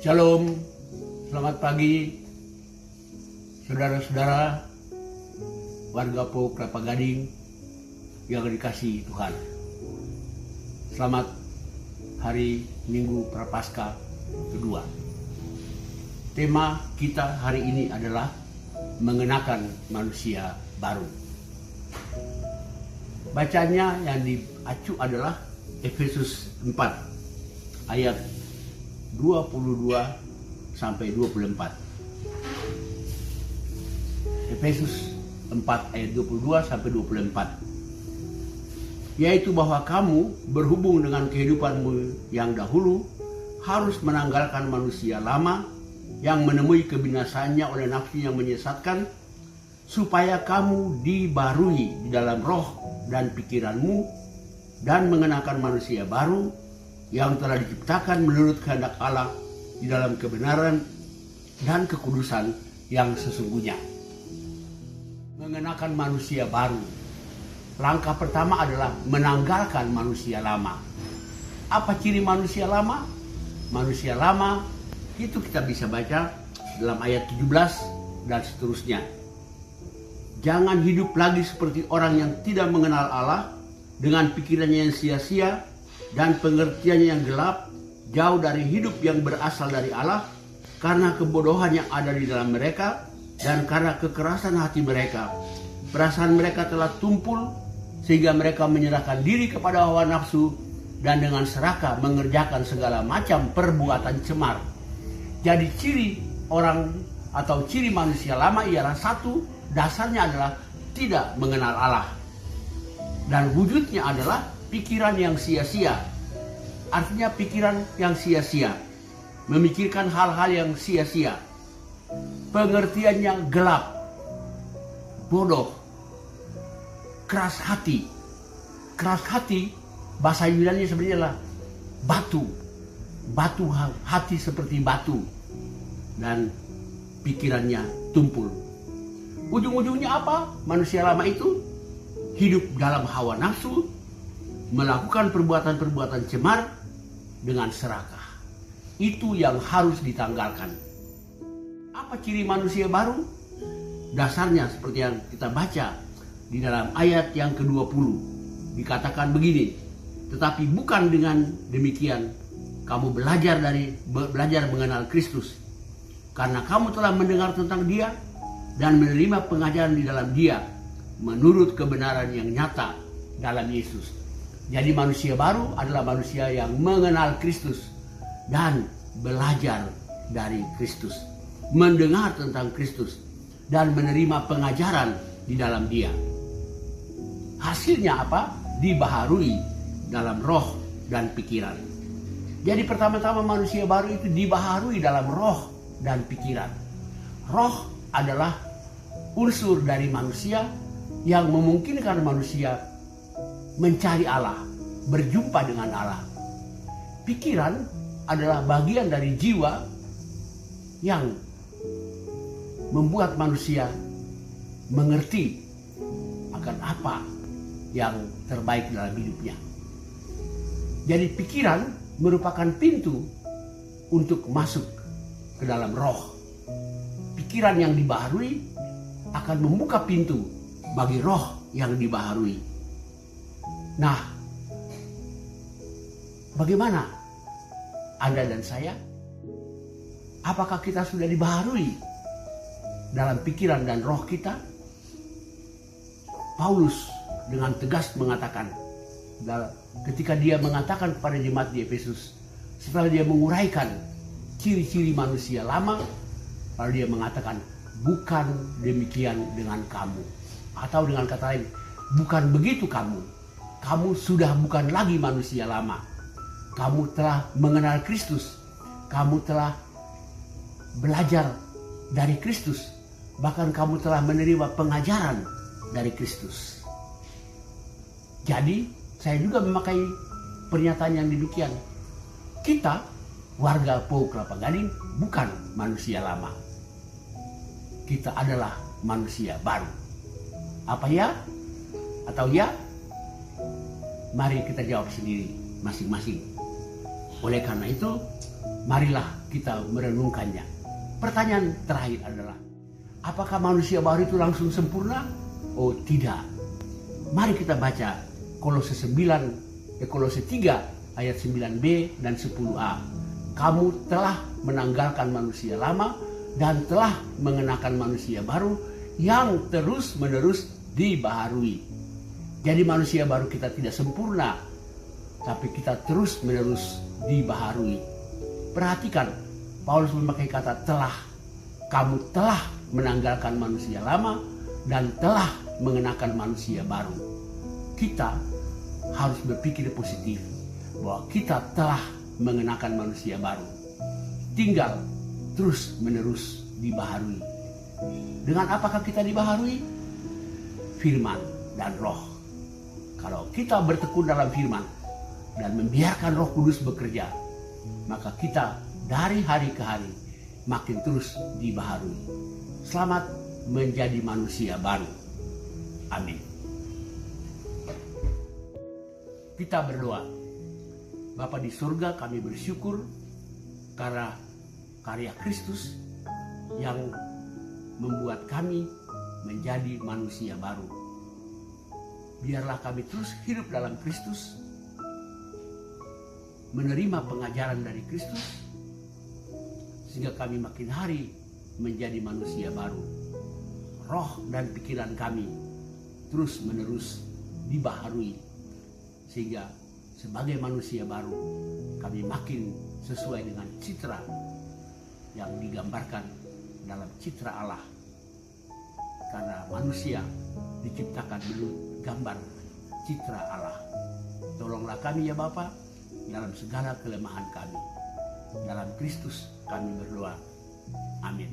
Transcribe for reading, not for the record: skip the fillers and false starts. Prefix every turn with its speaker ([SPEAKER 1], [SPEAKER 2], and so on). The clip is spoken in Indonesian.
[SPEAKER 1] Shalom, selamat pagi saudara-saudara warga Po Kelapa Gading yang dikasihi Tuhan. Selamat hari Minggu Prapaskah kedua. Tema kita hari ini adalah mengenakan manusia baru. Bacanya yang diacu adalah Efesus 4 ayat 22 sampai 24. Efesus 4 ayat 22 sampai 24. Yaitu bahwa kamu berhubung dengan kehidupanmu yang dahulu harus menanggalkan manusia lama yang menemui kebinasaannya oleh nafsu yang menyesatkan, supaya kamu dibarui di dalam roh dan pikiranmu dan mengenakan manusia baru yang telah diciptakan menurut kehendak Allah di dalam kebenaran dan kekudusan yang sesungguhnya. Mengenakan manusia baru. Langkah pertama adalah menanggalkan manusia lama. Apa ciri manusia lama? Manusia lama itu kita bisa baca dalam ayat 17 dan seterusnya. Jangan hidup lagi seperti orang yang tidak mengenal Allah dengan pikirannya yang sia-sia dan pengertiannya yang gelap, jauh dari hidup yang berasal dari Allah, karena kebodohan yang ada di dalam mereka dan karena kekerasan hati mereka. Perasaan mereka telah tumpul sehingga mereka menyerahkan diri kepada hawa nafsu dan dengan serakah mengerjakan segala macam perbuatan cemar. Jadi ciri orang atau ciri manusia lama ialah satu, dasarnya adalah tidak mengenal Allah. Dan wujudnya adalah pikiran yang sia-sia. Artinya pikiran yang sia-sia. Memikirkan hal-hal yang sia-sia. Pengertiannya gelap. Bodoh. Keras hati. Keras hati, bahasa Yunani sebenarnya adalah batu. Batu hati seperti batu. Dan pikirannya tumpul. Ujung-ujungnya apa? Manusia lama itu hidup dalam hawa nafsu, melakukan perbuatan-perbuatan cemar dengan serakah. Itu yang harus ditanggalkan. Apa ciri manusia baru? Dasarnya seperti yang kita baca di dalam ayat yang ke-20. Dikatakan begini, tetapi bukan dengan demikian kamu belajar mengenal Kristus, karena kamu telah mendengar tentang Dia dan menerima pengajaran di dalam Dia menurut kebenaran yang nyata dalam Yesus. Jadi manusia baru adalah manusia yang mengenal Kristus dan belajar dari Kristus, mendengar tentang Kristus dan menerima pengajaran di dalam Dia. Hasilnya apa? Dibaharui dalam roh dan pikiran. Jadi pertama-tama manusia baru itu dibaharui dalam roh dan pikiran. Roh adalah unsur dari manusia yang memungkinkan manusia mencari Allah, berjumpa dengan Allah. Pikiran adalah bagian dari jiwa yang membuat manusia mengerti akan apa yang terbaik dalam hidupnya. Jadi pikiran merupakan pintu untuk masuk ke dalam roh. Pikiran yang dibaharui akan membuka pintu bagi roh yang dibaharui. Nah, bagaimana Anda dan saya? Apakah kita sudah dibaharui dalam pikiran dan roh kita? Paulus dengan tegas mengatakan, ketika dia mengatakan kepada jemaat di Efesus, setelah dia menguraikan ciri-ciri manusia lama, lalu dia mengatakan, bukan demikian dengan kamu. Atau dengan kata lain, bukan begitu kamu. Kamu sudah bukan lagi manusia lama. Kamu telah mengenal Kristus. Kamu telah belajar dari Kristus. Bahkan kamu telah menerima pengajaran dari Kristus. Jadi, saya juga memakai pernyataan yang demikian. Kita, warga Po Kelapa Gading, bukan manusia lama. Kita adalah manusia baru. Apa ya? Atau ya? Mari kita jawab sendiri masing-masing. Oleh karena itu, marilah kita merenungkannya. Pertanyaan terakhir adalah, apakah manusia baru itu langsung sempurna? Oh tidak. Mari kita baca Kolose 3 ayat 9b dan 10a. Kamu telah menanggalkan manusia lama dan telah mengenakan manusia baru yang terus-menerus dibaharui. Jadi manusia baru kita tidak sempurna, tapi kita terus-menerus dibaharui. Perhatikan, Paulus memakai kata telah. Kamu telah menanggalkan manusia lama dan telah mengenakan manusia baru. Kita harus berpikir positif bahwa kita telah mengenakan manusia baru. Tinggal terus-menerus dibaharui. Dengan apakah kita dibaharui? Firman dan roh. Kalau kita bertekun dalam firman dan membiarkan Roh Kudus bekerja, maka kita dari hari ke hari makin terus dibaharui. Selamat menjadi manusia baru. Amin. Kita berdoa. Bapa di surga, kami bersyukur karena karya Kristus yang membuat kami menjadi manusia baru. Biarlah kami terus hidup dalam Kristus, menerima pengajaran dari Kristus, sehingga kami makin hari menjadi manusia baru. Roh dan pikiran kami terus-menerus dibaharui, sehingga sebagai manusia baru kami makin sesuai dengan citra yang digambarkan dalam citra Allah. Karena manusia diciptakan menurut gambar citra Allah. Tolonglah kami ya Bapa dalam segala kelemahan kami. Dalam Kristus kami berdoa. Amin.